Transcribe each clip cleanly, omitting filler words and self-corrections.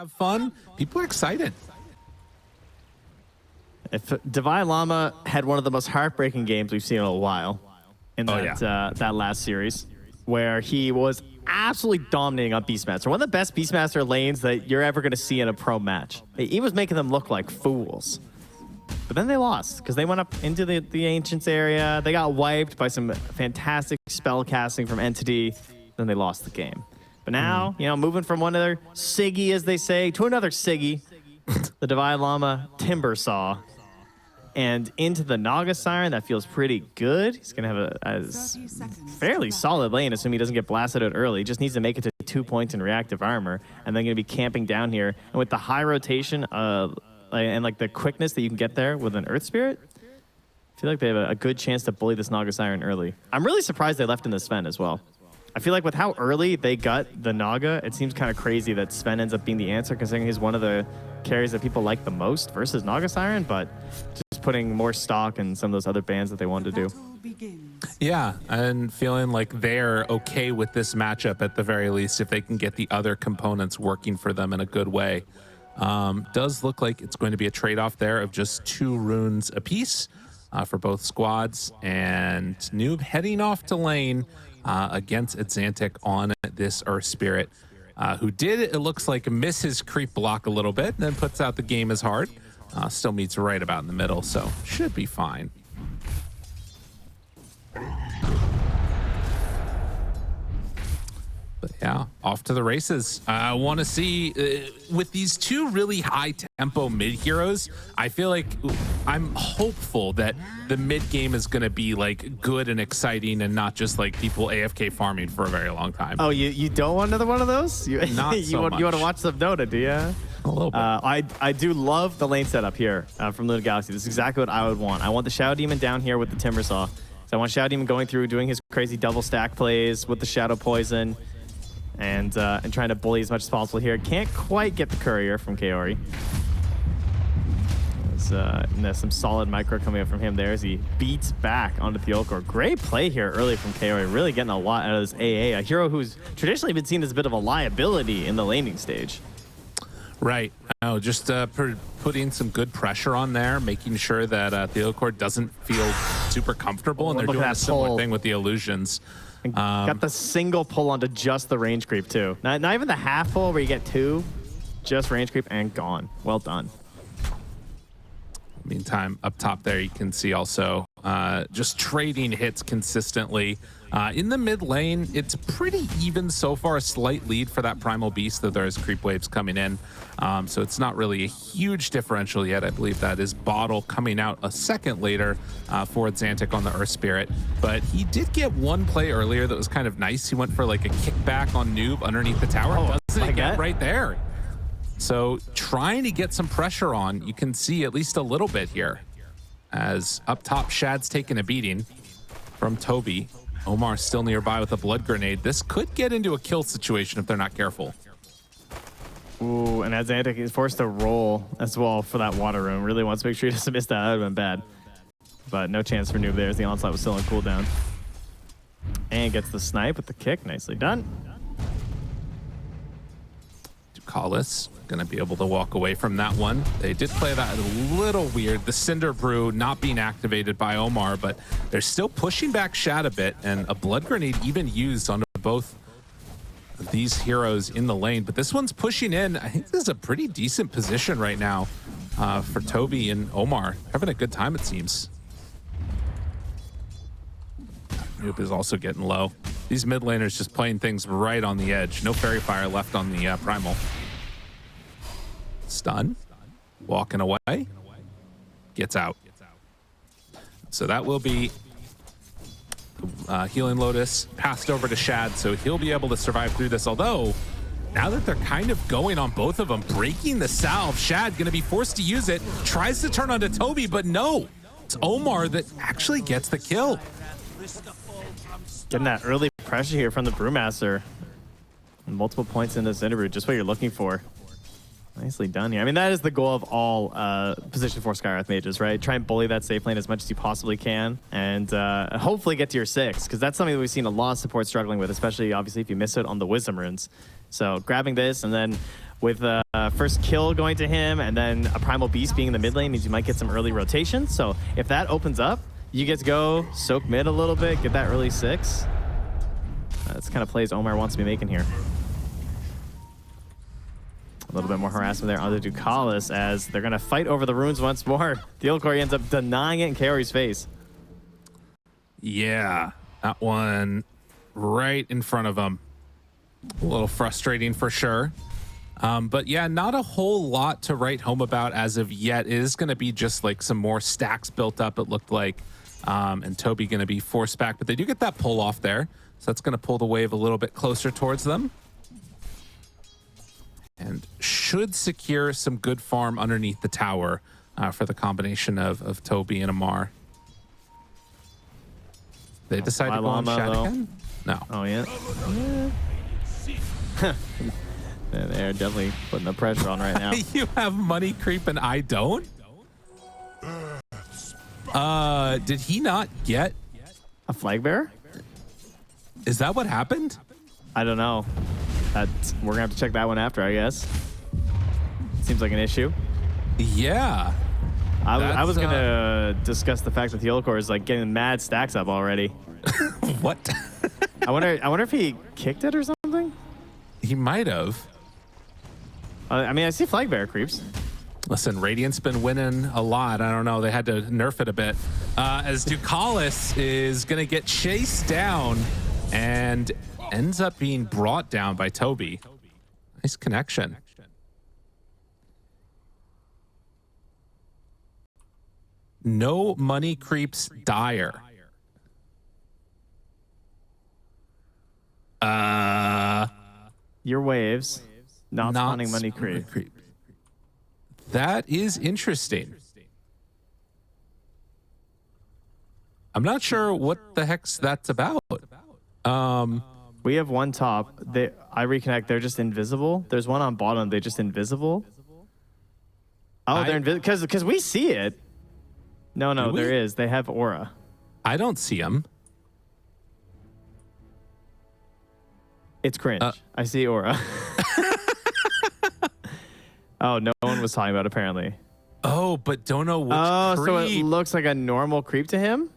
have fun. People are excited. If Divine Llama had one of the most heartbreaking games we've seen in a while in that last series, where he was absolutely dominating on Beastmaster. One of the best Beastmaster lanes that you're ever going to see in a pro match. He was making them look like fools. But then they lost because they went up into the Ancients area. They got wiped by some fantastic spell casting from Entity. Then they lost the game. But now, you know, moving from one other Siggy, as they say, to another Siggy, the Divine Llama Timber Saw, and into the Naga Siren. That feels pretty good. He's going to have a fairly solid lane, assuming he doesn't get blasted out early. He just needs to make it to 2 points in reactive armor, and then going to be camping down here. And with the high rotation and like the quickness that you can get there with an Earth Spirit, I feel like they have a good chance to bully this Naga Siren early. I'm really surprised they left in the Sven as well. I feel like with how early they got the Naga, it seems kind of crazy that Sven ends up being the answer, considering he's one of the carries that people like the most versus Naga Siren, but just putting more stock in some of those other bans that they wanted to do. Yeah, and feeling like they're okay with this matchup at the very least if they can get the other components working for them in a good way. Does look like it's going to be a trade-off there of just 2 runes apiece for both squads, and Noob heading off to lane against Exantic on this Earth Spirit, who did, it looks like, miss his creep block a little bit, and then puts out the game as hard. Still meets right about in the middle, so should be fine. But yeah, off to the races. I want to see, with these 2 really high-tempo mid-heroes, I feel like I'm hopeful that the mid-game is going to be like good and exciting and not just like people AFK farming for a very long time. Oh, you don't want another one of those? Not so much. You want to watch some Dota, do you? A little bit. I do love the lane setup here from Nigma Galaxy. This is exactly what I would want. I want the Shadow Demon down here with the Timber Saw. So I want Shadow Demon going through, doing his crazy double stack plays with the Shadow Poison, and trying to bully as much as possible here. Can't quite get the Courier from Kaori. There's some solid micro coming up from him there as he beats back onto the Theolkor. Great play here early from Kaori, really getting a lot out of this AA, a hero who's traditionally been seen as a bit of a liability in the laning stage. Right. Oh, just putting some good pressure on there, making sure that Theolkor doesn't feel super comfortable, and they're doing a similar thing with the illusions. Got the single pull onto just the range creep too. Not even the half pull where you get 2, just range creep and gone. Well done. Meantime, up top there, you can see also just trading hits consistently. In the mid lane, it's pretty even so far, a slight lead for that Primal Beast, though there's creep waves coming in. So it's not really a huge differential yet. I believe that is Bottle coming out a second later for Exantic on the Earth Spirit. But he did get one play earlier that was kind of nice. He went for like a kickback on Noob underneath the tower. Does it again right there. So trying to get some pressure on, you can see at least a little bit here. As up top, Shad's taking a beating from Toby. Omar still nearby with a blood grenade. This could get into a kill situation if they're not careful. Ooh, and Exantic is forced to roll as well for that water room. Really wants to make sure he doesn't miss that. That would have been bad. But no chance for Noob there as the onslaught was still on cooldown. And gets the snipe with the kick. Nicely done. Ducalis going to be able to walk away from that one. They did play that a little weird. The Cinder Brew not being activated by Omar, but they're still pushing back Shad a bit, and a blood grenade even used on both of these heroes in the lane. But this one's pushing in. I think this is a pretty decent position right now for Toby and Omar. Having a good time, it seems. Noob is also getting low. These mid laners just playing things right on the edge. No Fairy Fire left on the Primal. Stun. Walking away. Gets out. So that will be Healing Lotus passed over to Shad, so he'll be able to survive through this. Although, now that they're kind of going on both of them, breaking the salve, Shad going to be forced to use it. Tries to turn onto Toby, but no. It's Omar that actually gets the kill. Getting that early pressure here from the Brewmaster. Multiple points in this interview, just what you're looking for. Nicely done here. I mean, that is the goal of all position 4 Skywrath mages, right? Try and bully that safe lane as much as you possibly can, and hopefully get to your 6, because that's something that we've seen a lot of support struggling with, especially obviously if you miss it on the Wisdom runes. So grabbing this, and then with first kill going to him and then a Primal Beast being in the mid lane means you might get some early rotation. So if that opens up, you get to go soak mid a little bit, get that early 6. That's the kind of plays Omar wants to be making here. A little bit more harassment there on the Ducalis as they're going to fight over the runes once more. Theelcore ends up denying it in Kaori's face. Yeah, that one right in front of him. A little frustrating for sure. But yeah, not a whole lot to write home about as of yet. It is going to be just like some more stacks built up, it looked like. And Toby going to be forced back, but they do get that pull off there. So that's going to pull the wave a little bit closer towards them. And should secure some good farm underneath the tower for the combination of Toby and Amar. They decided to go on Shat again? No. Oh, yeah. They're definitely putting the pressure on right now. You have money creep and I don't? Did he not get a flag bearer? Is that what happened? I don't know. We're gonna have to check that one after, I guess. Seems like an issue. Yeah. I was gonna discuss the fact that Theelcore is like getting mad stacks up already. What? I wonder if he kicked it or something. He might have. I mean, I see flag bearer creeps. Listen, Radiant's been winning a lot. I don't know. They had to nerf it a bit. As Ducalis is going to get chased down and ends up being brought down by Toby. Nice connection. No money creeps dire. Your waves, not spawning money creep. That is interesting. I'm not sure what the heck's that's about. We have one top. I reconnect. They're just invisible. There's one on bottom. They're just invisible. Oh, they're invisible because we see it. No, there is. They have aura. I don't see them. It's cringe. I see aura. Oh, no one was talking about it, apparently. Oh, but don't know which creep. So it looks like a normal creep to him?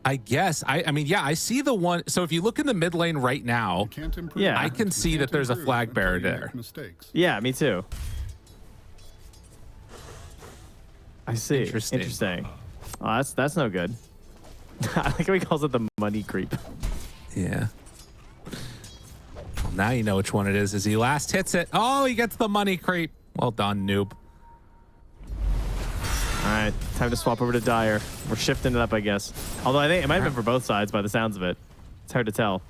I guess. I mean, yeah, I see the one. So if you look in the mid lane right now, yeah, I can see that there's a flag bearer there. Yeah, me too. I see. Interesting. Oh, that's no good. I like how he calls it the money creep. Yeah. Well, now you know which one it is. As he last hits it. Oh, he gets the money creep. Well done, noob. All right, time to swap over to Dire. We're shifting it up, I guess. Although I think it might have been for both sides by the sounds of it. It's hard to tell.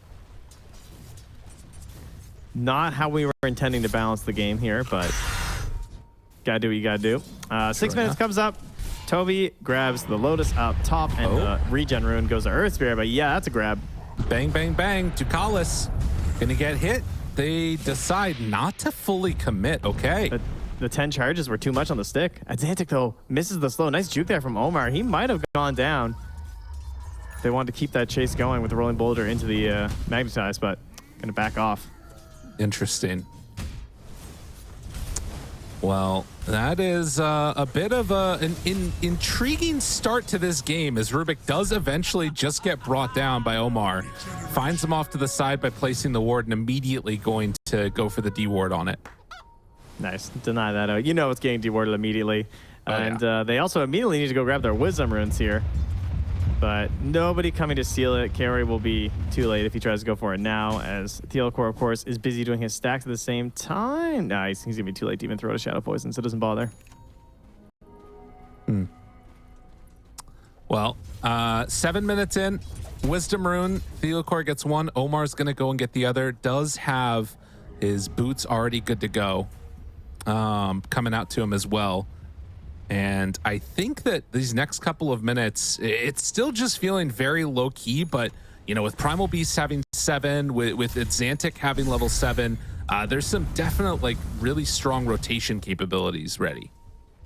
Not how we were intending to balance the game here, but gotta do what you gotta do. 6 minutes comes up. Toby grabs the Lotus up top, and the regen rune goes to Earth Spirit, but yeah, that's a grab. Bang, bang, bang. Ducalis gonna get hit. They decide not to fully commit. Okay. The 10 charges were too much on the stick. Advantic, though, misses the slow. Nice juke there from Omar. He might have gone down. They wanted to keep that chase going with the Rolling Boulder into the Magnetize, but gonna back off. Interesting. Well, that is a bit of an intriguing start to this game as Rubik does eventually just get brought down by Omar. Finds him off to the side by placing the ward and immediately going to go for the D ward on it. Nice. Deny that out. You know it's getting dewarded immediately. They also immediately need to go grab their Wisdom runes here. But nobody coming to steal it. Kaori will be too late if he tries to go for it now, as Theelcore, of course, is busy doing his stacks at the same time. Nice. He's going to be too late to even throw a Shadow Poison, so it doesn't bother. Well, 7 minutes in. Wisdom rune. Theelcore gets one. Omar's going to go and get the other. Does have his boots already good to go. Coming out to him as well. And I think that these next couple of minutes, it's still just feeling very low key, but you know, with Primal Beast having 7, with Xantic having level 7, there's some definite, like, really strong rotation capabilities ready.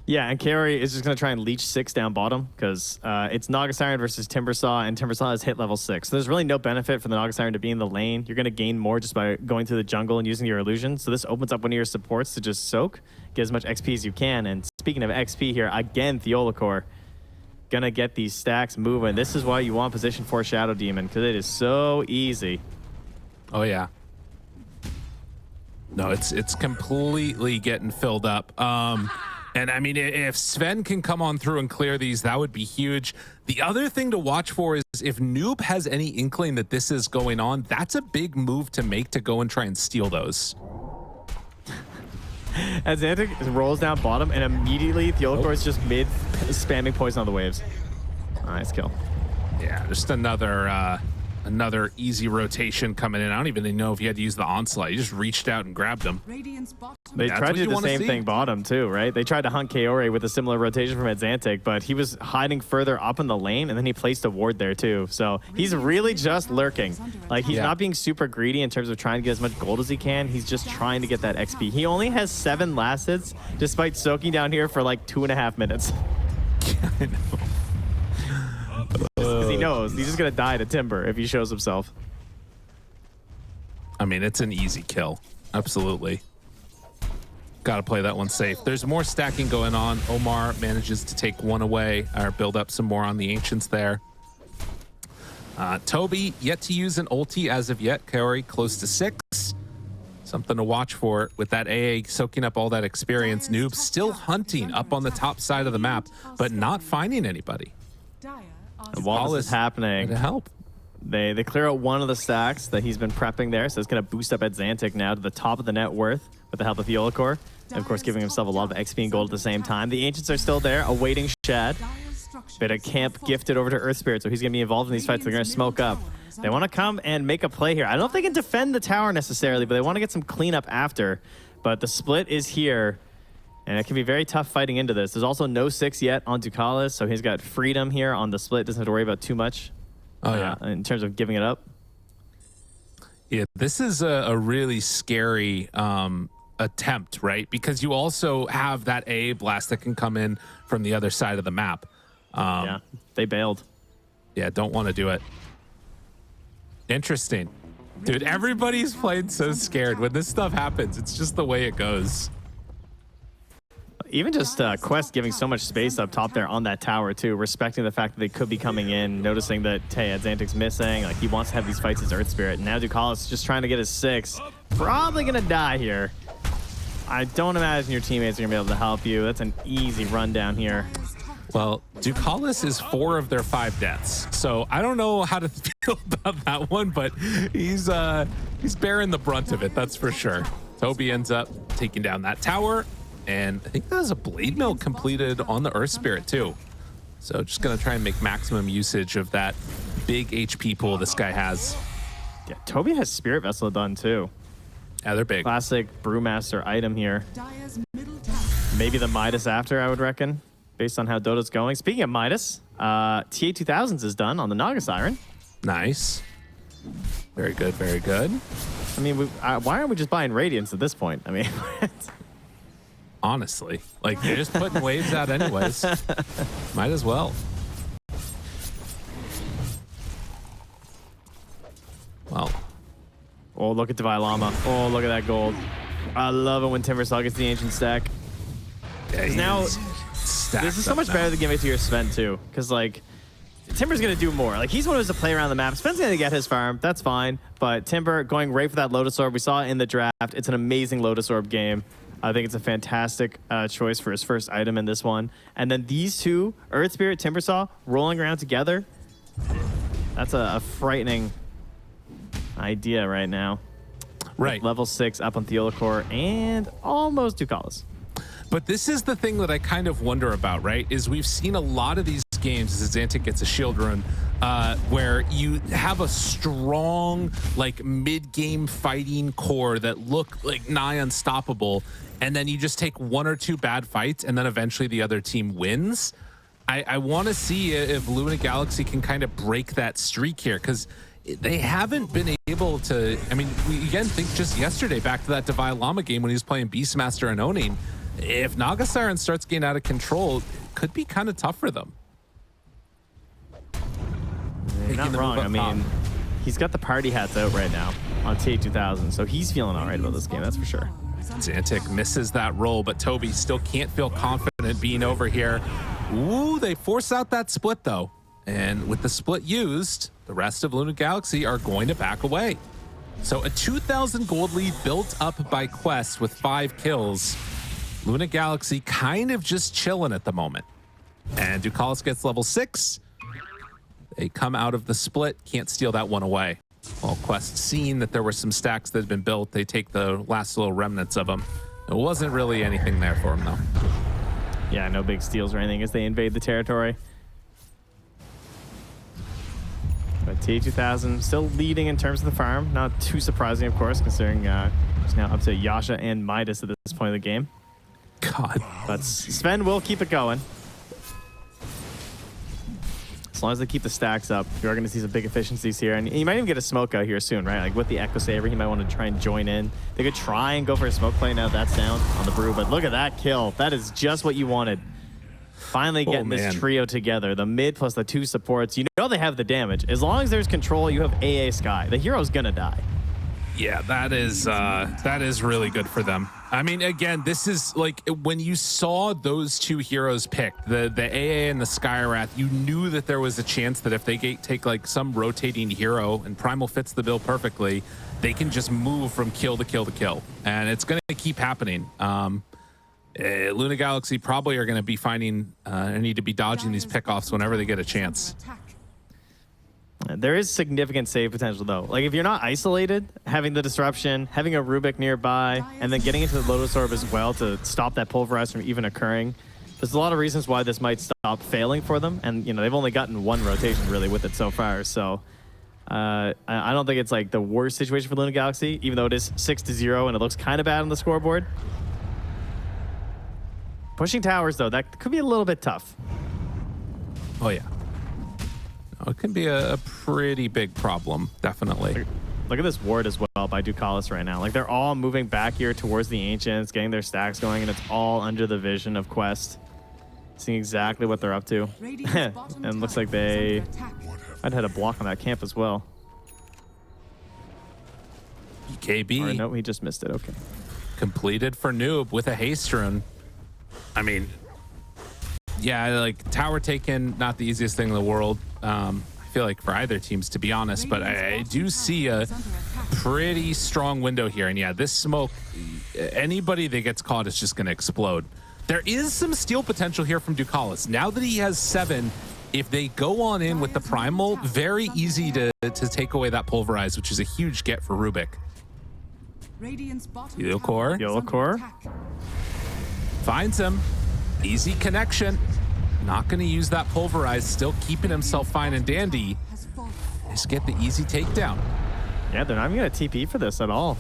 Yeah, and Kaori is just going to try and leech 6 down bottom because it's Naga Siren versus Timbersaw, and Timbersaw has hit level 6. So there's really no benefit for the Naga Siren to be in the lane. You're going to gain more just by going through the jungle and using your illusion. So this opens up one of your supports to just soak, get as much XP as you can. And speaking of XP here, again, Theolacore going to get these stacks moving. This is why you want position 4 Shadow Demon, because it is so easy. Oh, yeah. No, it's completely getting filled up. And I mean, if Sven can come on through and clear these, that would be huge. The other thing to watch for is if Noob has any inkling that this is going on, that's a big move to make to go and try and steal those. As Xantic rolls down bottom, and immediately Theolacore is just mid spamming poison on the waves. Nice kill. Yeah, just another easy rotation coming in. I don't even know if you had to use the onslaught. You just reached out and grabbed him. They tried to do the same thing bottom too, right? They tried to hunt Kaori with a similar rotation from Xantic, but he was hiding further up in the lane, and then he placed a ward there too. So he's really just lurking. Like, he's not being super greedy in terms of trying to get as much gold as he can. He's just trying to get that XP. He only has 7 last hits, despite soaking down here for like 2.5 minutes. I know. Because he knows he's just going to die to Timber if he shows himself. I mean, it's an easy kill. Absolutely. Got to play that one safe. There's more stacking going on. Omar manages to take one away or build up some more on the Ancients there. Toby yet to use an ulti as of yet. Kaori close to 6. Something to watch for with that AA soaking up all that experience. Noob still hunting up on the top side of the map, but not finding anybody. While this is happening, to help. They clear out one of the stacks that he's been prepping there, so it's going to boost up at Xantic now to the top of the net worth with the help of Theolacore. And of course, giving himself a lot of XP and gold at the same time. The Ancients are still there, awaiting Shad. Bit of camp gifted over to Earth Spirit, so he's going to be involved in these fights. They're going to smoke up. They want to come and make a play here. I don't know if they can defend the tower necessarily, but they want to get some cleanup after. But the split is here, and it can be very tough fighting into this. There's also no 6 yet on Ducalis, so he's got freedom here on the split. Doesn't have to worry about too much in terms of giving it up. Yeah, this is a really scary attempt, right? Because you also have that AA blast that can come in from the other side of the map. Yeah, they bailed. Yeah, don't want to do it. Interesting. Dude, everybody's playing so scared. When this stuff happens, it's just the way it goes. Even just Quest giving so much space up top there on that tower, too, respecting the fact that they could be coming in, noticing that, hey, Xantic's missing. Like, he wants to have these fights as Earth Spirit. And now Ducalis is just trying to get his 6. Probably going to die here. I don't imagine your teammates are going to be able to help you. That's an easy run down here. Well, Ducalis is 4 of their 5 deaths. So I don't know how to feel about that one, but he's bearing the brunt of it, that's for sure. Toby ends up taking down that tower. And I think that was a Blade Mill completed on the Earth Spirit too. So just going to try and make maximum usage of that big HP pool this guy has. Yeah, Toby has Spirit Vessel done too. Yeah, they're big. Classic Brewmaster item here. Maybe the Midas after, I would reckon, based on how Dota's going. Speaking of Midas, TA2000s is done on the Naga Siren. Nice. Very good, very good. I mean, why aren't we just buying Radiance at this point? I mean... Honestly, like, they're just putting waves out anyways. Might as well. Well. Oh, look at Divine Llama. Oh, look at that gold. I love it when Timbersaw gets the Ancient stack. Yeah, now, this is so much better than giving it to your Sven, too. Because, like, Timber's going to do more. Like, he's one who's to play around the map. Sven's going to get his farm. That's fine. But Timber going right for that Lotus Orb. We saw it in the draft. It's an amazing Lotus Orb game. I think it's a fantastic choice for his first item in this one. And then these two, Earth Spirit, Timbersaw, rolling around together. That's a frightening idea right now. Right. Level 6 up on Theolacore and almost Ducalis. But this is the thing that I kind of wonder about, right? Is we've seen a lot of these games as Xantic gets a shield rune where you have a strong, like, mid-game fighting core that look like nigh unstoppable, and then you just take 1 or 2 bad fights, and then eventually the other team wins. I want to see if Nigma Galaxy can kind of break that streak here, because they haven't been able to. I mean, we again think just yesterday back to that Divine Llama game when he was playing Beastmaster and owning. if Naga Siren starts getting out of control, it could be kind of tough for them. You're not wrong. I mean, he's got the party hats out right now on TA2000, so he's feeling all right about this game, that's for sure. Zantic misses that roll, but Toby still can't feel confident being over here. Ooh, they force out that split, though. And with the split used, the rest of Luna Galaxy are going to back away. So a 2,000 gold lead built up by Quest with 5 kills. Luna Galaxy kind of just chilling at the moment. And Ducalis gets level 6. They come out of the split, can't steal that one away. Well, Quest seeing that there were some stacks that had been built, they take the last little remnants of them. It wasn't really anything there for them, though. Yeah, no big steals or anything as they invade the territory. But TA2000 still leading in terms of the farm. Not too surprising, of course, considering it's now up to Yasha and Midas at this point of the game. God. But Sven will keep it going. As long as they keep the stacks up, you are going to see some big efficiencies here. And you might even get a smoke out here soon, right? Like with the Echo Saber, he might want to try and join in. They could try and go for a smoke play now. That's down on the Brew. But look at that kill. That is just what you wanted. Finally getting this trio together. The mid plus the 2 supports. You know they have the damage. As long as there's control, you have AA Sky. The hero's going to die. Yeah, that is really good for them. I mean, again, this is like when you saw those 2 heroes picked, the AA and the Skywrath, you knew that there was a chance that if they take like some rotating hero and Primal fits the bill perfectly, they can just move from kill to kill to kill. And it's going to keep happening. Luna Galaxy probably are going to be finding need to be dodging these pickoffs whenever they get a chance. There is significant save potential, though. Like, if you're not isolated, having the disruption, having a Rubik nearby, and then getting into the Lotus Orb as well to stop that pulverize from even occurring, there's a lot of reasons why this might stop failing for them. And, you know, they've only gotten 1 rotation, really, with it so far. So, I don't think it's, like, the worst situation for Luna Galaxy, even though it is 6-0 and it looks kind of bad on the scoreboard. Pushing towers, though, that could be a little bit tough. Oh, yeah. It can be a pretty big problem, definitely. Look at this ward as well by Ducalis right now. Like, they're all moving back here towards the Ancients, getting their stacks going, and it's all under the vision of Quest. Seeing exactly what they're up to. And looks like they might had a block on that camp as well. EKB. Or no, he just missed it. Okay. Completed for Noob with a haste rune. I mean, yeah, like tower taken, not the easiest thing in the world. I feel like for either teams, to be honest, but I do see a pretty strong window here. And yeah, this smoke, anybody that gets caught is just going to explode. There is some steal potential here from Ducalis. Now that he has 7, if they go on in with the Primal, very easy to take away that pulverize, which is a huge get for Rubik. Yellow core. Finds him. Easy connection. Not going to use that pulverize. Still keeping himself fine and dandy. Just get the easy takedown. Yeah, they're not even going to TP for this at all.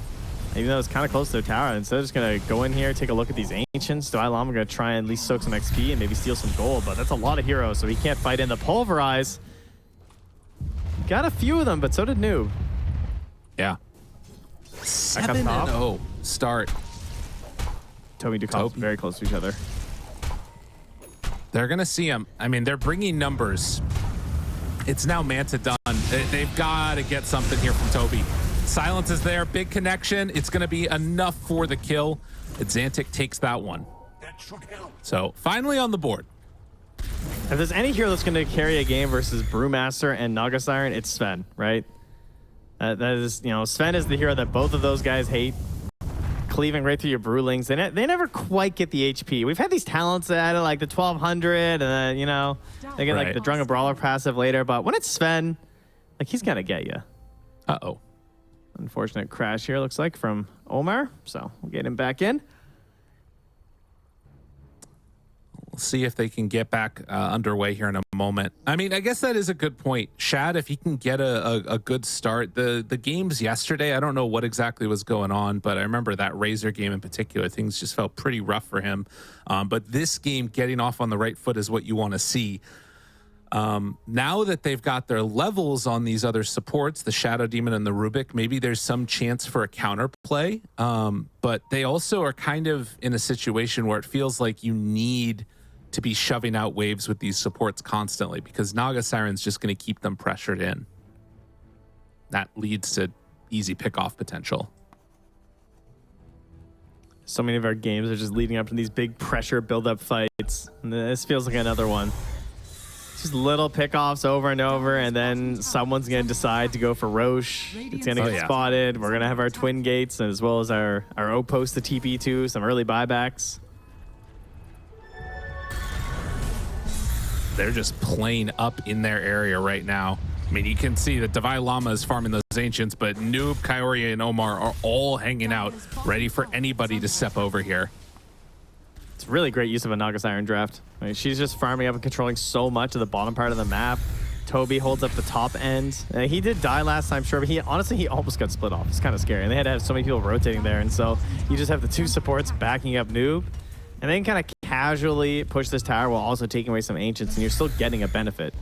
Even though it's kind of close to their tower. Instead of just going to go in here, take a look at these Ancients. Double-elimination going to try and at least soak some XP and maybe steal some gold. But that's a lot of heroes, so he can't fight in the pulverize. Got a few of them, but so did Noob. Yeah. 7-0 start. Toby and Ducalis very close to each other. They're going to see him. I mean, they're bringing numbers. It's now Manta done. They've got to get something here from Toby. Silence is there. Big connection. It's going to be enough for the kill. Zantic takes that one. So finally on the board. If there's any hero that's going to carry a game versus Brewmaster and Naga Siren, it's Sven, right? That is, you know, Sven is the hero that both of those guys hate. Cleaving right through your Brewlings. They never quite get the HP. We've had these talents at like the 1200, and then, you know, they get like the Drunken Brawler passive later. But when it's Sven, like, he's gonna get you. Uh-oh. Unfortunate crash here, looks like, from Omar. So we'll get him back in. We'll see if they can get back underway here in a moment. I mean, I guess that is a good point. Shad, if he can get a good start. The games yesterday, I don't know what exactly was going on, but I remember that Razor game in particular, things just felt pretty rough for him. But this game, getting off on the right foot is what you want to see. Now that they've got their levels on these other supports, the Shadow Demon and the Rubik, maybe there's some chance for a counterplay. But they also are kind of in a situation where it feels like you need to be shoving out waves with these supports constantly because Naga Siren's just going to keep them pressured in. That leads to easy pickoff potential. So many of our games are just leading up to these big pressure build-up fights. And this feels like another one. Just little pickoffs over and over, and then someone's going to decide to go for Roche. It's going to get spotted. We're going to have our twin gates, as well as our O-post to TP2, some early buybacks. They're just playing up in their area right now. I mean, you can see that Divine Llama is farming those Ancients, but Noob, Kaori, and Omar are all hanging out, ready for anybody to step over here. It's really great use of a Naga Siren draft. I mean, she's just farming up and controlling so much of the bottom part of the map. Toby holds up the top end. He did die last time, sure, but he almost got split off. It's kind of scary. And they had to have so many people rotating there, and so you just have the two supports backing up Noob, and then kind of casually push this tower while also taking away some Ancients, and you're still getting a benefit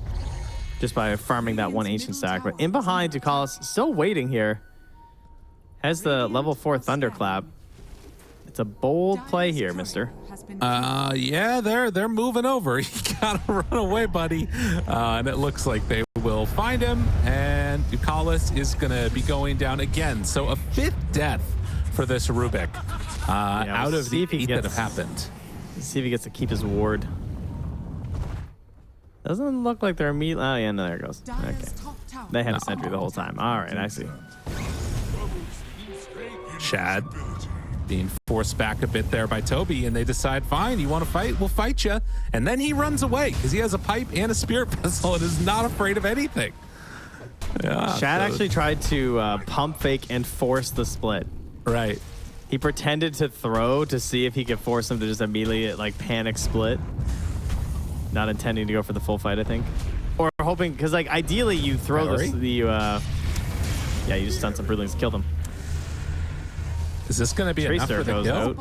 just by farming that one Ancient stack. But in behind, Ducalis still waiting here. Has the level 4 Thunderclap. It's a bold play here, mister. Yeah, they're moving over. You gotta run away, buddy. And it looks like they will find him, and Ducalis is gonna be going down again. So a 5th death for this Rubik out of the 8 that have happened. Let's see if he gets to keep his ward. Doesn't look like they're immediately. Oh, yeah, no, there it goes. Okay. They had a sentry the whole time. All right, I see. Shad being forced back a bit there by Toby, and they decide, fine, you want to fight? We'll fight you. And then he runs away because he has a pipe and a spirit vessel and is not afraid of anything. Yeah, Shad actually tried to pump fake and force the split. Right. He pretended to throw to see if he could force him to just immediately like panic split. Not intending to go for the full fight, I think. Or hoping, because like ideally you throw yeah, you just stun some Broodlings to kill them. Is this going to be enough for the kill?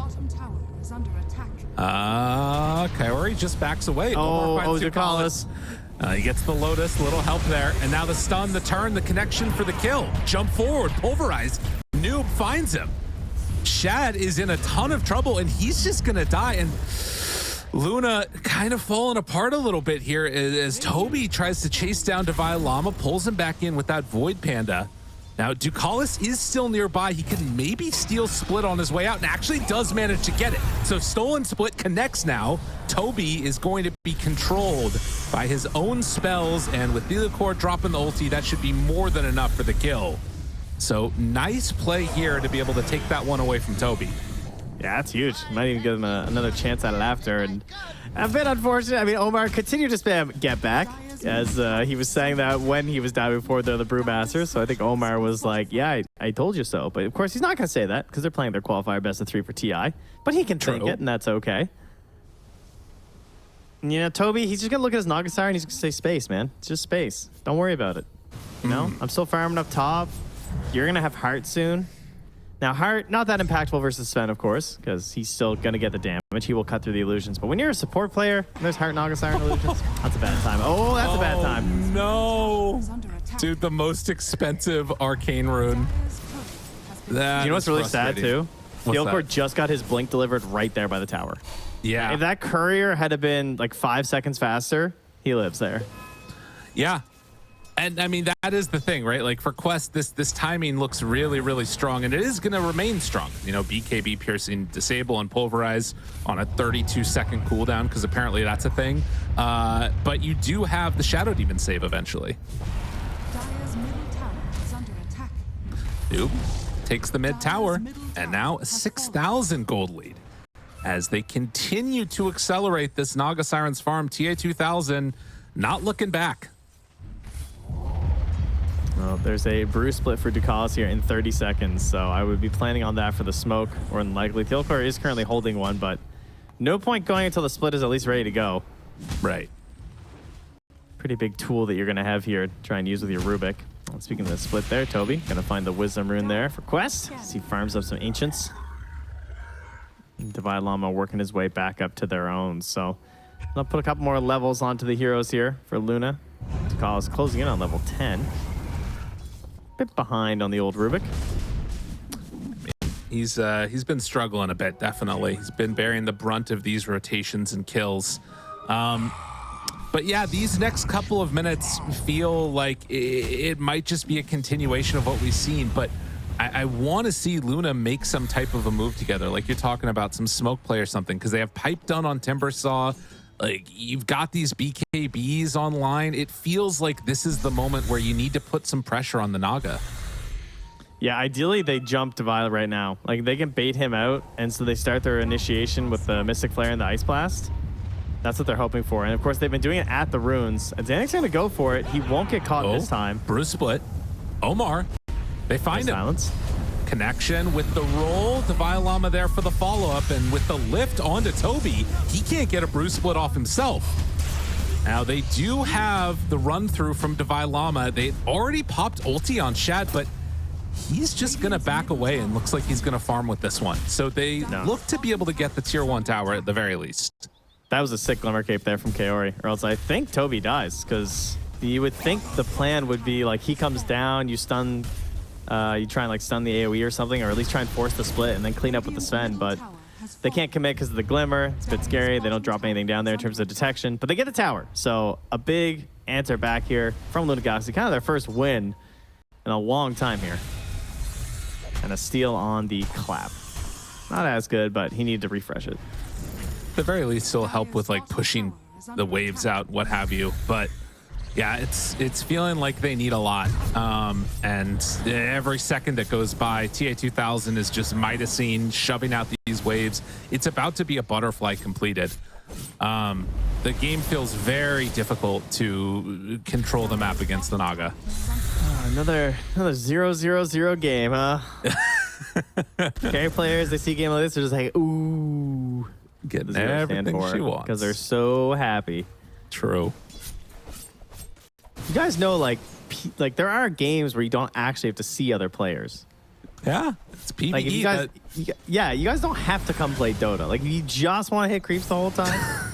Kaori just backs away. Oh, Ducalis. He gets the Lotus, little help there. And now the stun, the turn, the connection for the kill. Jump forward, pulverize. Noob finds him. Shad is in a ton of trouble, and he's just going to die. And Luna kind of falling apart a little bit here as Toby tries to chase down Divine Llama, pulls him back in with that Void Panda. Now, Ducalis is still nearby. He can maybe steal Split on his way out and actually does manage to get it. So Stolen Split connects now. Toby is going to be controlled by his own spells, and with Theliacor dropping the ulti, that should be more than enough for the kill. So nice play here to be able to take that one away from Toby. Yeah, that's huge. Might even give him another chance at laughter. And a bit unfortunate. I mean, Omar continued to spam get back, as he was saying that when he was down before the Brewmaster. So I think Omar was like, yeah, I told you so. But of course, he's not going to say that because they're playing their qualifier best of 3 for TI. But he can think it, and that's okay. And, you know, Toby, he's just going to look at his Naga Siren and he's going to say space, man. It's just space. Don't worry about it. You know, I'm still farming up top. You're going to have Heart soon. Now, Heart, not that impactful versus Sven, of course, because he's still going to get the damage. He will cut through the illusions. But when you're a support player, and there's Heart, Naga Siren illusions, that's a bad time. Oh, that's a bad time. No. Dude, the most expensive arcane rune. You know what's really sad, too? Theliacor just got his blink delivered right there by the tower. Yeah. If that courier had been like 5 seconds faster, he lives there. Yeah. And I mean, that is the thing, right? Like for Quest, this timing looks really, really strong, and it is going to remain strong. You know, BKB piercing, disable, and pulverize on a 32-second cooldown, because apparently that's a thing. But you do have the Shadow Demon save eventually. Noob takes the mid tower, and now a 6,000 gold lead as they continue to accelerate this Naga Siren's farm. TA2000 not looking back. Well, there's a brew split for Ducalis here in 30 seconds, so I would be planning on that for the smoke, or unlikely. Theliacor is currently holding one, but no point going until the split is at least ready to go. Right. Pretty big tool that you're going to have here to try and use with your Rubik. Well, speaking of the split there, Toby, going to find the Wisdom Rune there for Quest as he farms up some Ancients. And Divine Llama working his way back up to their own, so I'll put a couple more levels onto the heroes here for Luna. Is closing in on level 10. Bit behind on the old Rubik. He's been struggling a bit, definitely. He's been bearing the brunt of these rotations and kills. But yeah, these next couple of minutes feel like it might just be a continuation of what we've seen, but I want to see Luna make some type of a move together, like you're talking about, some smoke play or something, because they have pipe done on Timbersaw. Like, you've got these BKBs online. It feels like this is the moment where you need to put some pressure on the Naga. Yeah, ideally they jump to Violet right now. Like, they can bait him out, and so they start their initiation with the Mystic Flare and the Ice Blast. That's what they're hoping for. And of course, they've been doing it at the runes. And Xanic's going to go for it. He won't get caught this time. Bruce split. Omar. They find him. Silence. Connection with the roll. Double-elimination there for the follow-up. And with the lift onto Toby, he can't get a Bruce split off himself. Now, they do have the run-through from Double-elimination. They already popped ulti on Shad, but he's just going to back away and looks like he's going to farm with this one. So they look to be able to get the tier 1 tower at the very least. That was a sick Glimmer Cape there from Kaori, or else I think Toby dies, because you would think the plan would be like he comes down, you stun, you try and like stun the AoE or something, or at least try and force the split and then clean up with the Sven, but they can't commit because of the Glimmer. It's a bit scary. They don't drop anything down there in terms of detection, but they get the tower. So a big answer back here from Nigma Galaxy, kind of their first win in a long time here. And a steal on the clap. Not as good, but he needed to refresh it. At the very least, it'll help with like pushing the waves out, what have you. But yeah, it's feeling like they need a lot. And every second that goes by, TA2000 is just Midasine, shoving out these waves. It's about to be a butterfly completed. The game feels very difficult to control the map against the Naga. Another 0-0-0 game, huh? Carry players, they see a game like this, they're just like, ooh. Getting everything she wants. Because they're so happy. True. You guys know, like there are games where you don't actually have to see other players. Yeah, it's PvE. Like if you guys, you guys don't have to come play Dota. Like if you just want to hit creeps the whole time.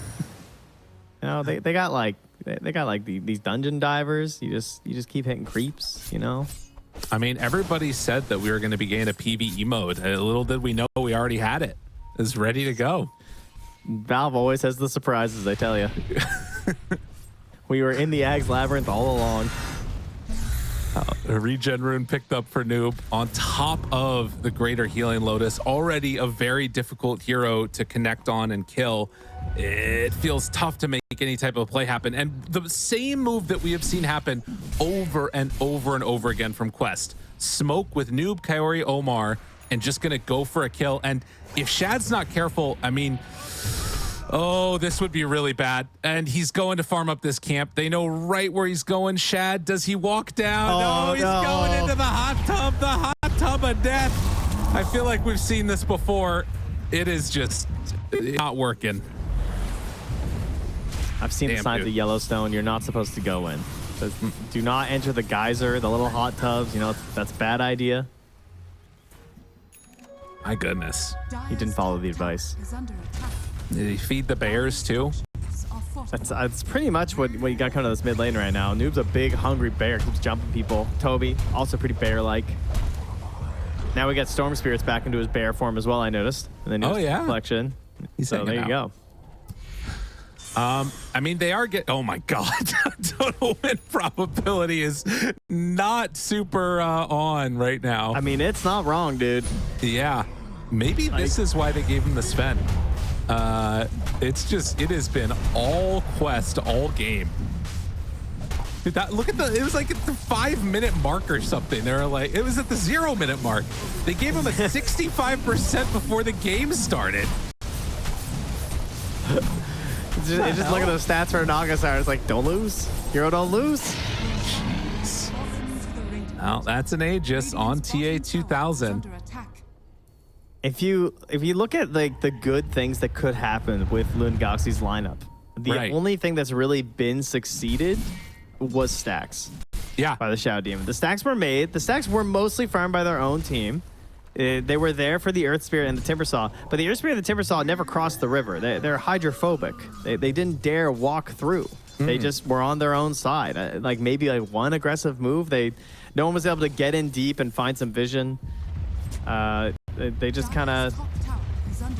You know, they got like these dungeon divers. You just keep hitting creeps. You know. I mean, everybody said that we were going to be getting a PvE mode. Little did we know we already had it. It's ready to go. Valve always has the surprises, I tell you. We were in the Ags Labyrinth all along. A regen rune picked up for Noob on top of the Greater Healing Lotus. Already a very difficult hero to connect on and kill. It feels tough to make any type of play happen. And the same move that we have seen happen over and over and over again from Quest. Smoke with Noob, Kaori, Omar, and just going to go for a kill. And if Shad's not careful, I mean, oh, this would be really bad. And he's going to farm up this camp. They know right where he's going. Shad, does he walk down? Oh, no, he's going into the hot tub of death. I feel like we've seen this before. It is just not working. I've seen the signs of Yellowstone. You're not supposed to go in. So do not enter the geyser, the little hot tubs. You know, that's a bad idea. My goodness. He didn't follow the advice. Did he feed the bears too? That's pretty much what you got coming to this mid lane right now. Noob's a big, hungry bear. Keeps jumping people. Toby, also pretty bear-like. Now we got Storm Spirits back into his bear form as well, I noticed. And then collection. So there you go. I mean, they are oh my God. Total win probability is not super on right now. I mean, it's not wrong, dude. Yeah. Maybe this is why they gave him the Sven. It has been all Quest all game. Dude, look at it was like at the 5-minute mark or something. They were like, it was at the 0-minute mark. They gave him a 65% before the game started. Just look at those stats for Nagasar. It's like, don't lose. Hero don't lose. Jeez. Well, that's an Aegis on TA2000. If you look at like the good things that could happen with Nigma Galaxy's lineup, the only thing that's really been succeeded was stacks. Yeah. By the Shadow Demon. The stacks were made. The stacks were mostly farmed by their own team. They were there for the Earth Spirit and the Timbersaw, but the Earth Spirit and the Timbersaw never crossed the river. They're hydrophobic. They didn't dare walk through. They just were on their own side. Like maybe like one aggressive move. No one was able to get in deep and find some vision. They just kind of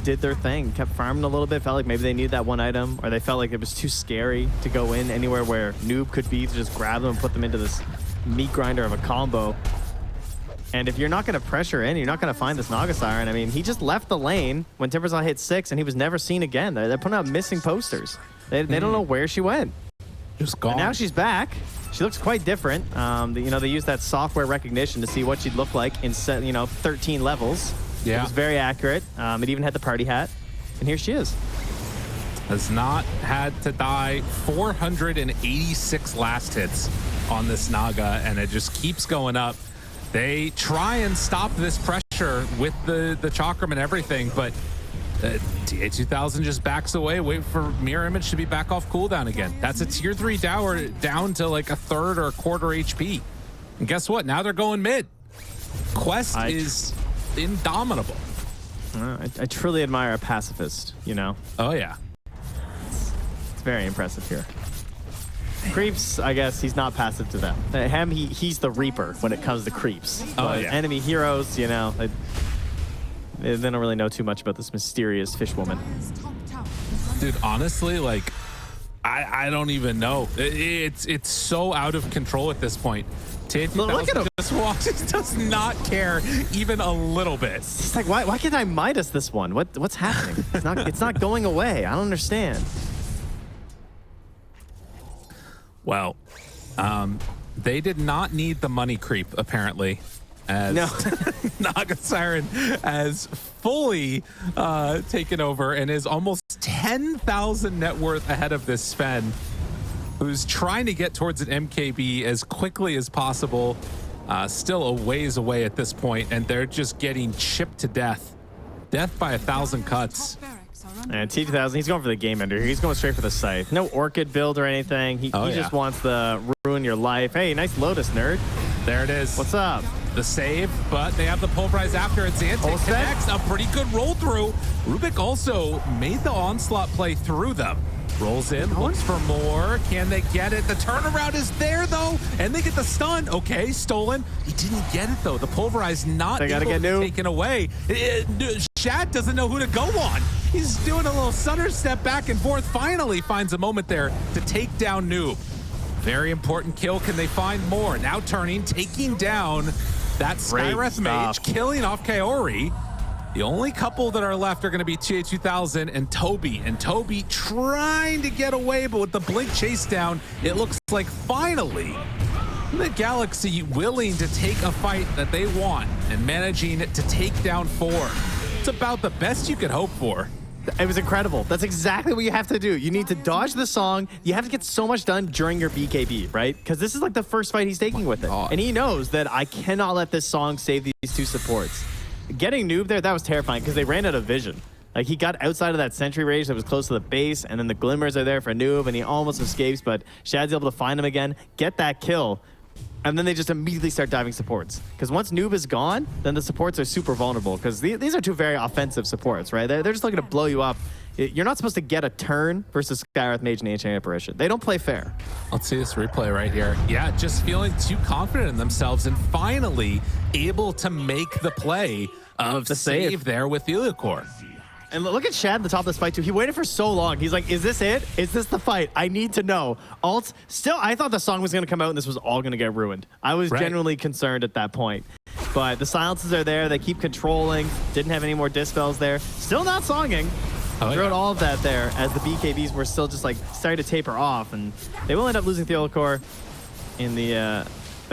did their thing, kept farming a little bit, felt like maybe they needed that one item, or they felt like it was too scary to go in anywhere where Noob could be to just grab them and put them into this meat grinder of a combo. And if you're not going to pressure in, you're not going to find this Naga Siren. I mean, he just left the lane when Timbersaw hit 6, and he was never seen again. They're putting out missing posters. They don't know where she went. Just gone. And now she's back. She looks quite different. They use that software recognition to see what she'd look like in 13 levels. Yeah. It was very accurate. It even had the party hat. And here she is. Has not had to die. 486 last hits on this Naga, and it just keeps going up. They try and stop this pressure with the Chakram and everything, but TA2000 just backs away, wait for Mirror Image to be back off cooldown again. That's a tier 3 down to like a third or a quarter HP. And guess what? Now they're going mid. Quest is indomitable. I truly admire a pacifist, you know? Oh, yeah. It's very impressive here. Creeps, I guess he's not passive to them. He's the Reaper when it comes to creeps. But enemy heroes, they don't really know too much about this mysterious fish woman. Dude, honestly, like, I don't even know. It's so out of control at this point. Look at him. Just does not care even a little bit. He's like, why can't I Midas this one? What's happening? It's not going away. I don't understand. Well, they did not need the money creep, apparently, as Naga Siren has fully taken over and is almost 10,000 net worth ahead of this Sven, who's trying to get towards an MKB as quickly as possible. Still a ways away at this point, and they're just getting chipped to death. Death by 1,000 cuts. And T2000, he's going for the game ender. He's going straight for the scythe. No Orchid build or anything. He just wants to ruin your life. Hey, nice Lotus, nerd. There it is. What's up? The save, but they have the pulverize after it. Xante connects, a pretty good roll through. Rubik also made the onslaught play through them. Rolls in, looks for more. Can they get it? The turnaround is there, though, and they get the stun. Okay, stolen. He didn't get it, though. The pulverize not able to get taken away. Shad doesn't know who to go on. He's doing a little Sutter step back and forth. Finally finds a moment there to take down Noob. Very important kill. Can they find more? Now turning, taking down that Skywrath Mage, killing off Kaori. The only couple that are left are going to be TA2000 and Toby. And Toby trying to get away, but with the blink chase down, it looks like finally the Galaxy willing to take a fight that they want and managing to take down 4. It's about the best you could hope for. It was incredible. That's exactly what you have to do. You need to dodge the song. You have to get so much done during your BKB, right? Because this is like the first fight he's taking with it. And he knows that I cannot let this song save these 2 supports. Getting Noob there, that was terrifying because they ran out of vision. Like, he got outside of that sentry range that was close to the base, and then the glimmers are there for Noob, and he almost escapes, but Shad's able to find him again, get that kill, and then they just immediately start diving supports. Because once Noob is gone, then the supports are super vulnerable, because these are 2 very offensive supports, right? They're just looking to blow you up. You're not supposed to get a turn versus Skywrath Mage and Ancient Apparition. They don't play fair. Let's see this replay right here. Yeah, just feeling too confident in themselves and finally able to make the play of the save there with Heliocor. And look at Shad at the top of this fight too. He waited for so long. He's like, is this it? Is this the fight? I need to know. Alt, still, I thought the song was going to come out and this was all going to get ruined. I was genuinely concerned at that point. But the silences are there. They keep controlling. Didn't have any more dispels there. Still not songing. Throughout all of that there as the BKBs were still just like starting to taper off. And they will end up losing Heliocor in the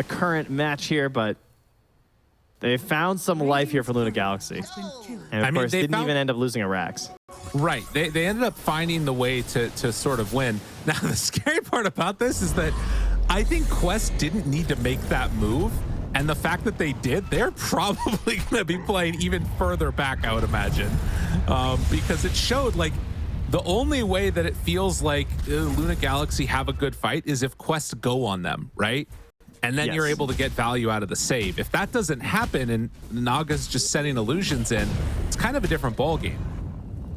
current match here, but they found some life here for Luna Galaxy. And of course, didn't even end up losing a Rax. Right. They ended up finding the way to sort of win. Now, the scary part about this is that I think Quest didn't need to make that move. And the fact that they did, they're probably going to be playing even further back, I would imagine. Because it showed, like, the only way that it feels like Luna Galaxy have a good fight is if Quests go on them, right? and then you're able to get value out of the save. If that doesn't happen and Naga's just setting illusions in, it's kind of a different ballgame.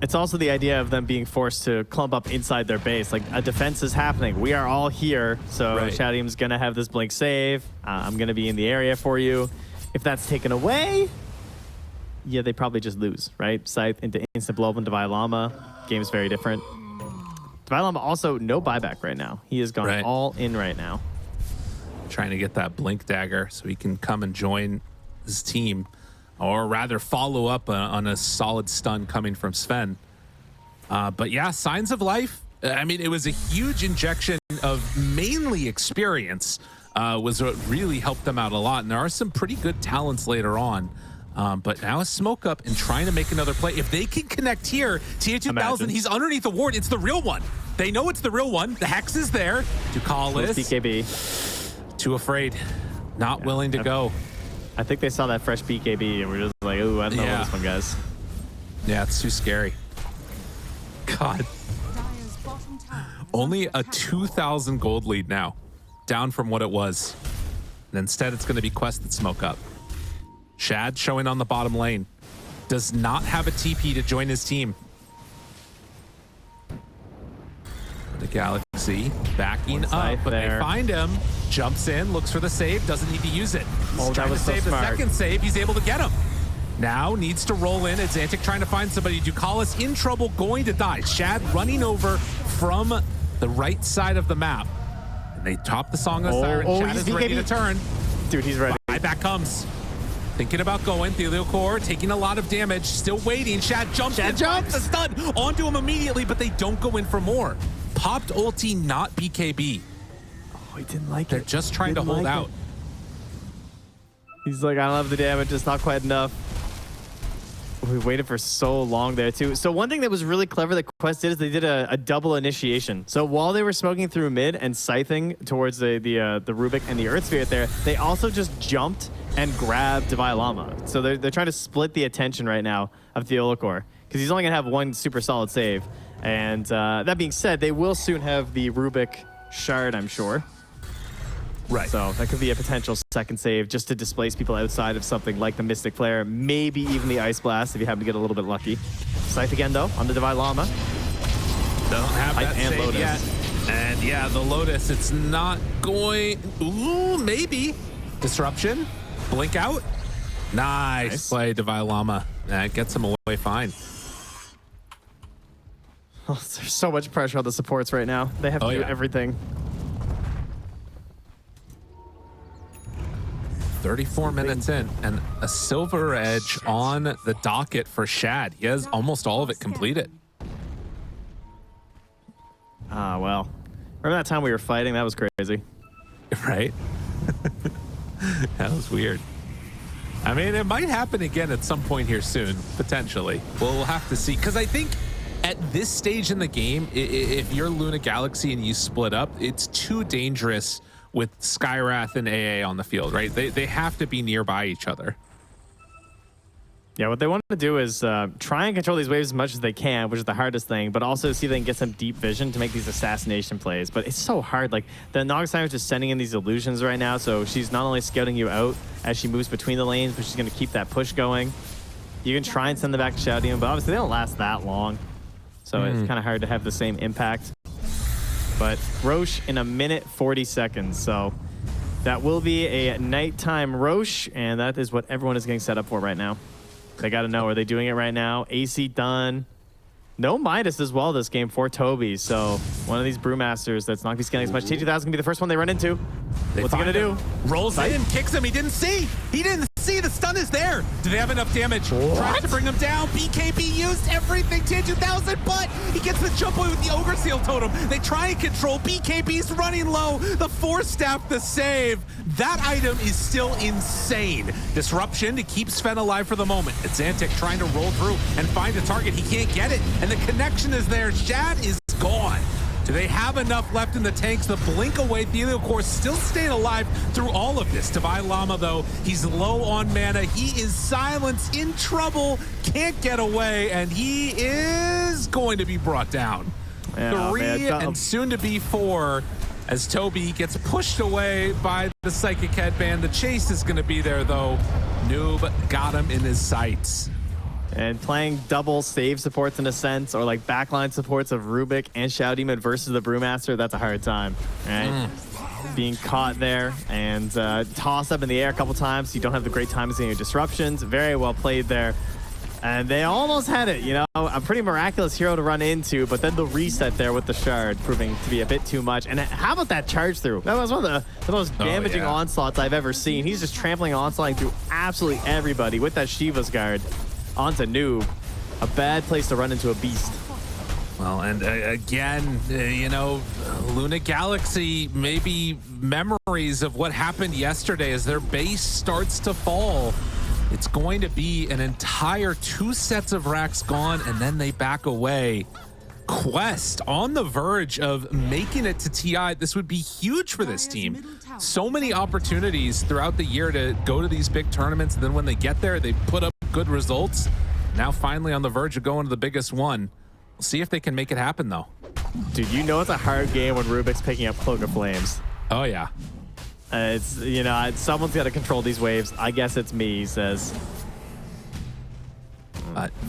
It's also the idea of them being forced to clump up inside their base. Like, a defense is happening. We are all here, so Shadium's going to have this blink save. I'm going to be in the area for you. If that's taken away, yeah, they probably just lose, right? Scythe into instant blow up into Llama. Game's very different. Llama also no buyback right now. He has gone all in right now. Trying to get that blink dagger so he can come and join his team, or rather follow up on a solid stun coming from Sven. But yeah, signs of life. I mean, it was a huge injection of mainly experience was what really helped them out a lot. And there are some pretty good talents later on. But now a smoke up and trying to make another play. If they can connect here, TA2000, he's underneath the ward. It's the real one. They know it's the real one. The Hex is there. Ducalis. BKB. Too afraid. Not willing to go. I think they saw that fresh BKB and we're just like, ooh, I don't know about this one, guys. Yeah, it's too scary. God. Only a 2,000 gold lead now. Down from what it was. And instead, it's going to be quested smoke up. Shad showing on the bottom lane. Does not have a TP to join his team. The Galaxy backing up, but they find him. Jumps in, looks for the save, doesn't need to use it. He's trying to save the second save. He's able to get him. Now needs to roll in. It's Xantic trying to find somebody. Ducalis in trouble, going to die. Shad running over from the right side of the map. And they top the Song of Siren. Shad is ready to turn. Dude, he's ready. Buyback comes. Thinking about going. Theo Core taking a lot of damage. Still waiting. Shad jumps in. Jumps a stun onto him immediately, but they don't go in for more. Popped ulti, not BKB. Oh, he didn't like it. They're just trying to hold out. He's like, I don't have the damage. It's not quite enough. We waited for so long there, too. So one thing that was really clever that Quest did is they did a double initiation. So while they were smoking through mid and scything towards the Rubik and the Earth Spirit there, they also just jumped and grabbed Llama. So they're trying to split the attention right now of Theolacor because he's only going to have one super solid save. And that being said, they will soon have the Rubik Shard, I'm sure. Right. So that could be a potential second save just to displace people outside of something like the Mystic Flare, maybe even the Ice Blast if you happen to get a little bit lucky. Scythe again, though, on the Llama. Don't have that save Lotus yet. And yeah, the Lotus, it's not going... Ooh, maybe. Disruption. Blink out. Nice play, Llama. That gets him away fine. Oh, there's so much pressure on the supports right now. They have to do everything. 34 minutes in, and a silver edge on the docket for Shad. He has almost all of it completed. Ah, well. Remember that time we were fighting? That was crazy. Right? That was weird. I mean, it might happen again at some point here soon, potentially. We'll have to see. Because I think at this stage in the game, if you're Luna Galaxy and you split up, it's too dangerous with Skywrath and AA on the field, right? They have to be nearby each other. Yeah, what they want to do is try and control these waves as much as they can, which is the hardest thing, but also see if they can get some deep vision to make these assassination plays. But it's so hard. Like, the Nogstein is just sending in these illusions right now, so she's not only scouting you out as she moves between the lanes, but she's going to keep that push going. You can try and send them back to Shadium, but obviously they don't last that long, so it's kind of hard to have the same impact. But Roche in 1:40 seconds, so that will be a nighttime Roche, and that is what everyone is getting set up for right now. They got to know, are they doing it right now? AC done. No Midas as well this game for Toby, so one of these Brewmasters that's not going to be scaling as much. T2000 is going to be the first one they run into. What's he going to do? Rolls in, kicks him. He didn't see. He didn't see. The stun is there. Do they have enough damage? Tries to bring him down. BKB used everything. T2000, but he gets the jump away with the Ogre Seal Totem. They try and control. BKB's running low. The Force Staff, the save. That item is still insane. Disruption to keep Sven alive for the moment. It's Xantic trying to roll through and find a target. He can't get it, and the connection is there. Shad is gone. Do they have enough left in the tanks? The blink away, Theo, of course, still staying alive through all of this. Llama, though, he's low on mana. He is silenced, in trouble, can't get away, and he is going to be brought down. Yeah, 3 and soon to be 4. as Toby gets pushed away by the Psychic Headband. The chase is going to be there, though. Noob got him in his sights. And playing double save supports in a sense, or like backline supports of Rubik and Shadow Demon versus the Brewmaster, that's a hard time, right? Being caught there and tossed up in the air a couple times. You don't have the great timing in your disruptions. Very well played there. And they almost had it, you know, a pretty miraculous hero to run into, but then the reset there with the shard proving to be a bit too much. And how about that charge through? That was one of the most damaging onslaughts I've ever seen. He's just trampling onslaughting through absolutely everybody with that Shiva's guard onto Noob. A bad place to run into a beast. Well, and again, you know, Nigma Galaxy, maybe memories of what happened yesterday as their base starts to fall. It's going to be an entire 2 sets of racks gone, and then they back away. Quest on the verge of making it to TI. This would be huge for this team. So many opportunities throughout the year to go to these big tournaments, and then when they get there, they put up good results. Now finally on the verge of going to the biggest one. We'll see if they can make it happen, though. Dude, you know it's a hard game when Rubik's picking up Cloak of Flames. Oh, yeah. It's, you know, someone's got to control these waves. I guess it's me, he says.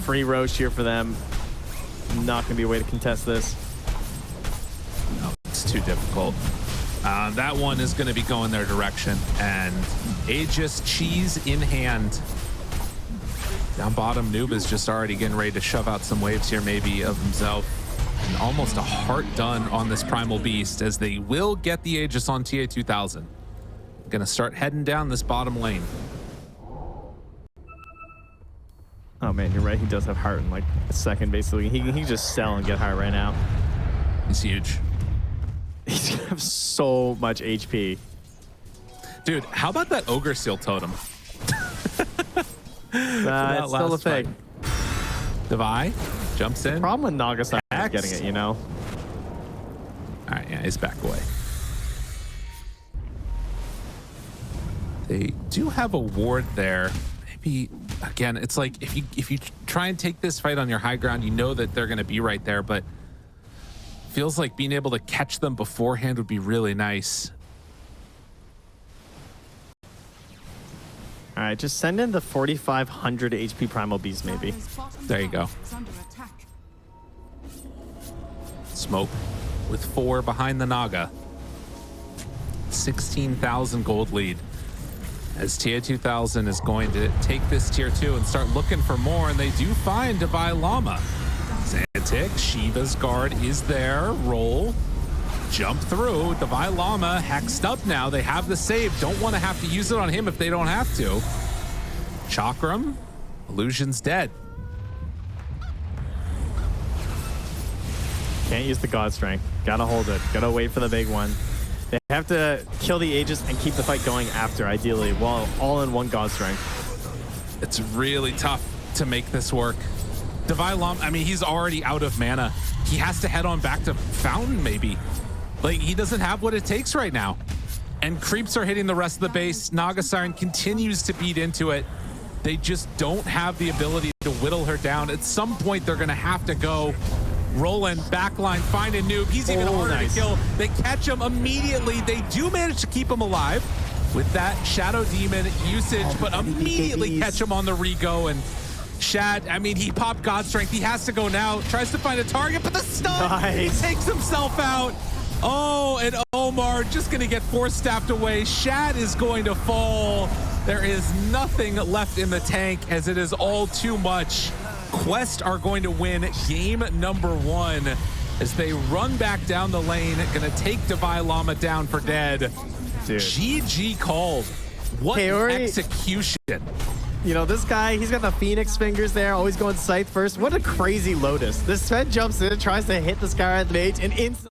Free Roche here for them. Not going to be a way to contest this. No, it's too difficult. That one is going to be going their direction. And Aegis cheese in hand. Down bottom, Noob is just already getting ready to shove out some waves here, maybe of himself. And almost a heart done on this Primal Beast, as they will get the Aegis on TA2000. Gonna start heading down this bottom lane. Oh man, you're right. He does have heart in like a second, basically. He can just sell and get heart right now. He's huge. He's gonna have so much HP. Dude, how about that Ogre Seal Totem? It's still a fake. Devi jumps in. Problem with Nagasaki is getting it, you know? All right, yeah, he's back away. They do have a ward there. Maybe, again, it's like if you try and take this fight on your high ground, you know that they're going to be right there, but feels like being able to catch them beforehand would be really nice. All right, just send in the 4,500 HP Primal Beast, maybe. There you go. Smoke with 4 behind the Naga. 16,000 gold lead. As TA2000 is going to take this tier 2 and start looking for more, and they do find Devi Llama. Xantic, Shiva's guard is there. Roll, jump through. Devi Llama hexed up now. They have the save. Don't want to have to use it on him if they don't have to. Chakram, Illusion's dead. Can't use the God Strength. Gotta hold it. Gotta wait for the big one. They have to kill the Aegis and keep the fight going after, ideally, while all in one God Strength. It's really tough to make this work. Devi Llama, I mean, he's already out of mana. He has to head on back to Fountain, maybe. Like, he doesn't have what it takes right now. And creeps are hitting the rest of the base. Naga Siren continues to beat into it. They just don't have the ability to whittle her down. At some point, they're going to have to go. Roland, backline, find a Noob. He's even harder to kill. They catch him immediately. They do manage to keep him alive with that Shadow Demon usage, but immediately catch him on the re-go. And Shad, I mean, he popped God Strength. He has to go now. Tries to find a target, but the stun, he takes himself out. Oh, and Omar just going to get force-staffed away. Shad is going to fall. There is nothing left in the tank, as it is all too much. Quest are going to win game number 1 as they run back down the lane. Going to take Devi Llama down for dead. Dude. GG called. What execution. You know, this guy, he's got the Phoenix fingers there, always going scythe first. What a crazy Lotus. This Sven jumps in, tries to hit this guy at the mage, and instantly